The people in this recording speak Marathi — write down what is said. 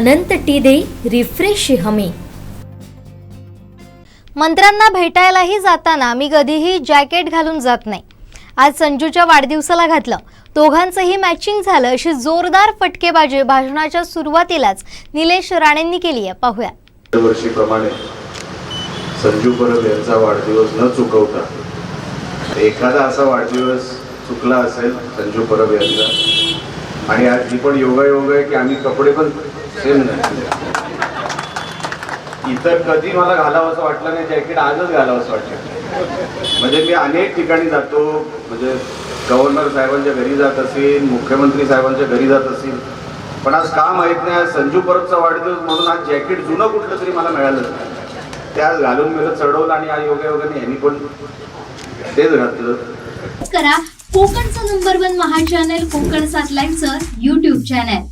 अनंत टी दे रिफ्रेश हमी। मंत्र्यांना भेटायलाही जाताना मी कधीही जॅकेट घालून जात नाही। आज संजूच्या वाढदिवसाला घातलं, दोघांचंही मॅचिंग झालं अशी जोरदार फटकेबाजी भाषणाच्या सुरुवातीलाच निलेश राणेंनी केली आहे। पाहूया। दरवर्षीप्रमाणे संजू परब यांचा वाढदिवस न चुकवता एखादा असा वाढदिवस चुकला असेल संजू परब यांचा, आणि आज ही पण योगायोग आहे की आम्ही कपडे पण सेम नाही। इतर कधी मला घालावंसं वाटलं नाही जॅकेट, आजच घालावंसं वाटलं। म्हणजे मी अनेक ठिकाणी जातो, म्हणजे गव्हर्नर साहेबांच्या घरी जात असेल, मुख्यमंत्री साहेबांच्या घरी जात असेल, पण आज का माहीत नाही आज संजू परबचा वाढदिवस म्हणून आज जॅकेट जुनं कुठलं तरी मला मिळालं, ते आज घालून मला चढवलं आणि आज योगायोगाने यांनी पण तेच घातलं। करा कोकणचं नंबर 1 महा चॅनल कोकण सात लाईनचं YouTube चॅनल।